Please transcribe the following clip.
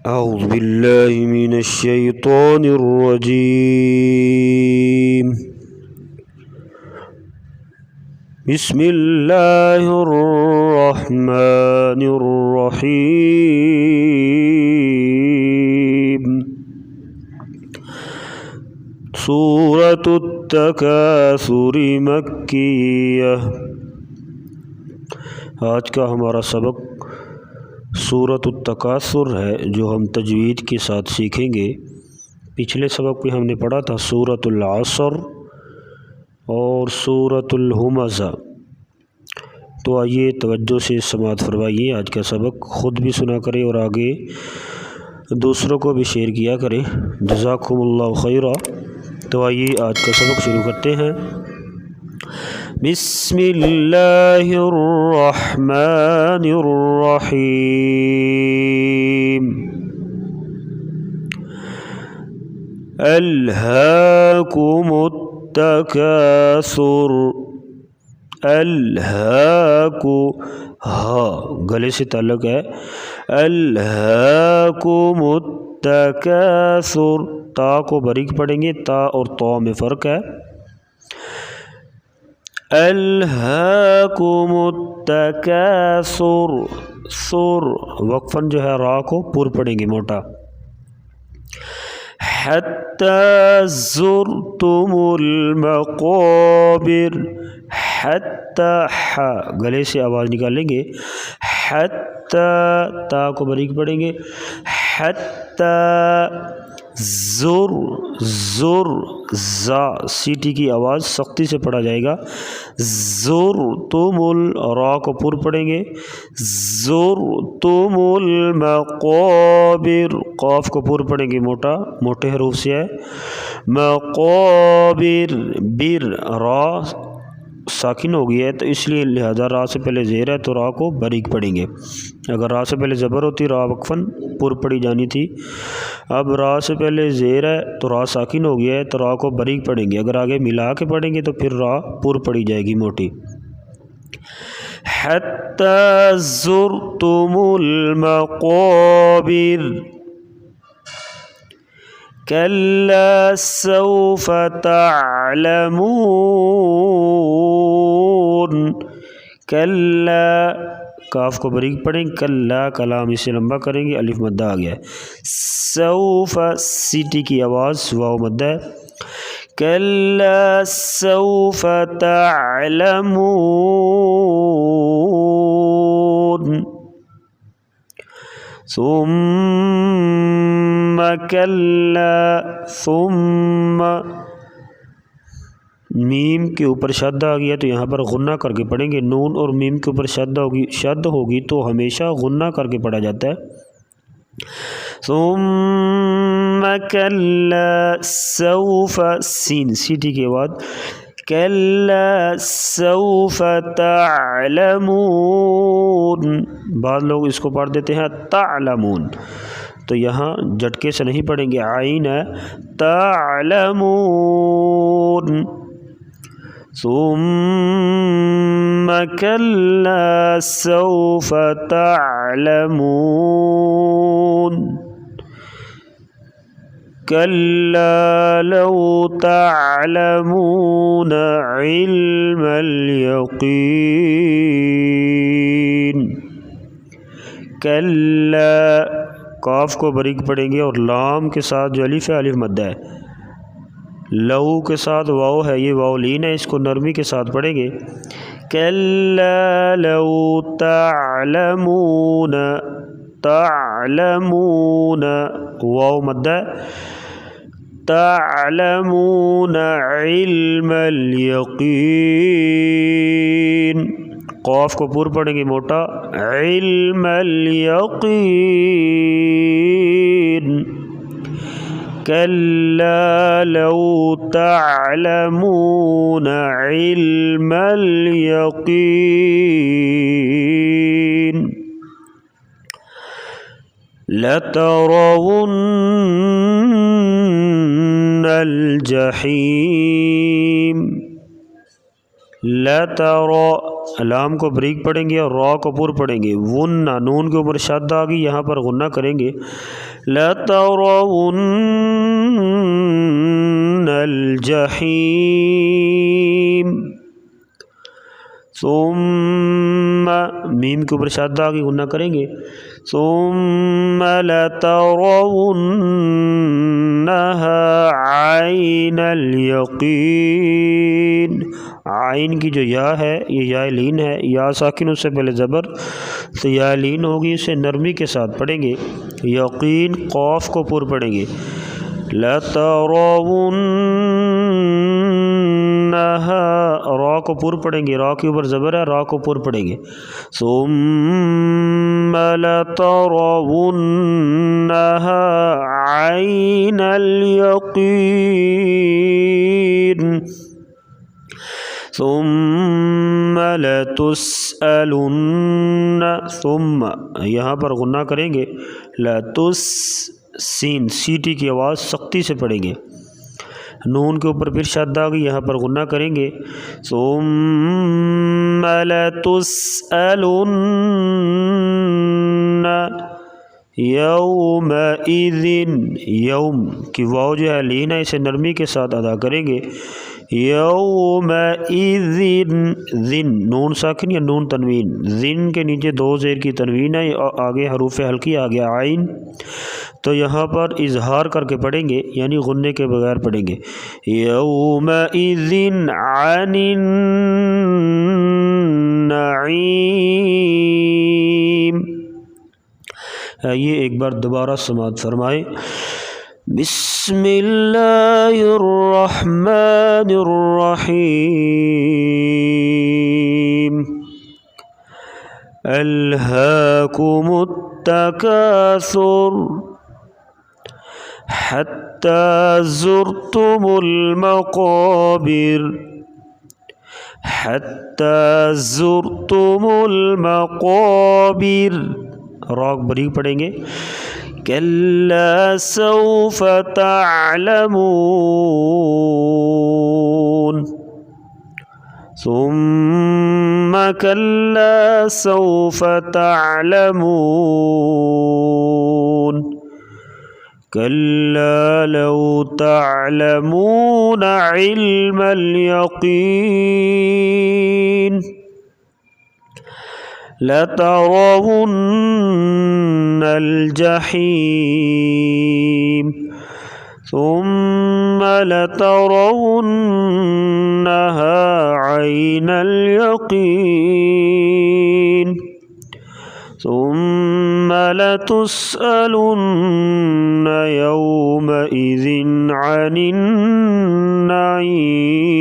أعوذ بالله من الشيطان الرجيم. بسم الله الرحمن الرحيم. سورة التکاثر مکیہ. آج کا ہمارا سبق سورۃ التکاثر ہے جو ہم تجوید کے ساتھ سیکھیں گے. پچھلے سبق میں ہم نے پڑھا تھا سورۃ العصر اور سورۃ الہمزہ. تو آئیے توجہ سے سماعت فرمائیے. آج کا سبق خود بھی سنا کریں اور آگے دوسروں کو بھی شیئر کیا کریں. جزاکم اللہ خیرا. تو آئیے آج کا سبق شروع کرتے ہیں. بسم اللہ الرحمن الرحیم. الہاکم التکاثر. الہاکو ہا گلے سے تعلق ہے. الہاکم التکاثر. تا کو باریک پڑھیں گے. تا اور تو میں فرق ہے. الہاکم التکاثر. سر وقفاً جو ہے را کو پر پڑھیں گے موٹا. حتی زرتم المقابر. حتی ح گلے سے آواز نکالیں گے. حتی تا کو باریک پڑھیں گے. حتی زر زر زا سیٹی کی آواز سختی سے پڑھا جائے گا. زر تم را کو پر پڑھیں گے. زر تم المقابر. قاف کو پر پڑھیں گے موٹا موٹے حروف سے ہے. مقابر بر را ساکن ہو گیا ہے تو اس لیے لہذا را سے پہلے زیر ہے تو را کو باریک پڑھیں گے. اگر را سے پہلے زبر ہوتی را وقفاً پر پڑھی جانی تھی. اب را سے پہلے زیر ہے تو را ساکن ہو گیا ہے تو را کو باریک پڑھیں گے. اگر آگے ملا کے پڑھیں گے تو پھر را پر پڑھی جائے گی موٹی. حتی زرتم المقابر. کلا سوف تعلمون. کلا کاف کو باریک پڑھیں. کلا کلام اسے لمبا کریں گے. الف مدہ آ گیا ہے. سوف سیٹی کی آواز واو مدہ ہے. کلا سوف تعلمون. ثم کلا ثم میم کے اوپر شد آ گیا تو یہاں پر غنہ کر کے پڑھیں گے. نون اور میم کے اوپر شد ہوگی تو ہمیشہ غنہ کر کے پڑھا جاتا ہے. ثم کلا سوف سین سیٹی کے بعد کلا سوف تعلمون. بعض لوگ اس کو پڑھ دیتے ہیں تعلمون تو یہاں جھٹکے سے نہیں پڑھیں گے. عین ہے. تعلمون. ثم کلا سوف تعلمون. کلا لو تعلمون علم الیقین. کلا قاف کو باریک پڑھیں گے اور لام کے ساتھ جو الف ہے الف مدہ ہے. لو کے ساتھ واو ہے یہ واو لین ہے. اس کو نرمی کے ساتھ پڑھیں گے. کلا لو تعلمون. تعلمون واو مدہ ہے. تعلمون علم الیقین. قاف کو پر پڑھیں گے موٹا. علم الیقین. کلا لو تعلمون علم الیقین. لترون الجحیم. لام کو بریک پڑھیں گے اور را کو پر پڑھیں گے. ون نون کے اوپر شد آ گئی, یہاں پر غنہ کریں گے. لَتَرَوُنَّ الْجَحِيمَ. ثم میم کے اوپر شد آ گئی, غنہ کریں گے. ثم لَتَرَوُنَّهَا عَيْنَ الْيَقِينِ. عین کی جو یا ہے یہ یا لین ہے, یا ساکن اس سے پہلے زبر, تو یا لین ہوگی, اسے نرمی کے ساتھ پڑھیں گے. یقین قاف کو پر پڑھیں گے. لَتَرَوُنَّهَا را کو پر پڑھیں گے, را کے اوپر زبر ہے, را کو پر پڑھیں گے. ثُمَّ لَتَرَوُنَّهَا عَيْنَ الْيَقِينِ ثُمَّ لَتُسْأَلُنَّ. ثم یہاں پر غنہ کریں گے. سین سی ٹی کی آواز سختی سے پڑھیں گے. نون کے اوپر پھر شد آ گئی, یہاں پر غنہ کریں گے. ثُمَّ لَتُسْأَلُنَّ یومئذ. یوم کی واو جو ہے لین ہے, اسے نرمی کے ساتھ ادا کریں گے. یومئذ ذن نون ساکن یا نون تنوین, ذن کے نیچے دو زیر کی تنوین ہے, آگے حروف حلقی آ گیا عین, تو یہاں پر اظہار کر کے پڑھیں گے, یعنی غنے کے بغیر پڑھیں گے. یومئذ عن النعیم. یہ ایک بار دوبارہ سماعت فرمائیں. بسم اللہ الرحمن الرحیم. الہاکم التکاثر حتی زرتم المقابر. حتی زرتم المقابر راک بریک پڑھیں گے. کلا سوف تعلمون. ثم کلا سوف تعلمون. کلا لو تعلمون علم الیقین. لَتَرَوُنَّ الْجَحِيمَ ثُمَّ لَتَرَوُنَّهَا عَيْنَ الْيَقِينِ ثُمَّ لَتُسْأَلُنَّ يَوْمَئِذٍ عَنِ النَّعِيمِ.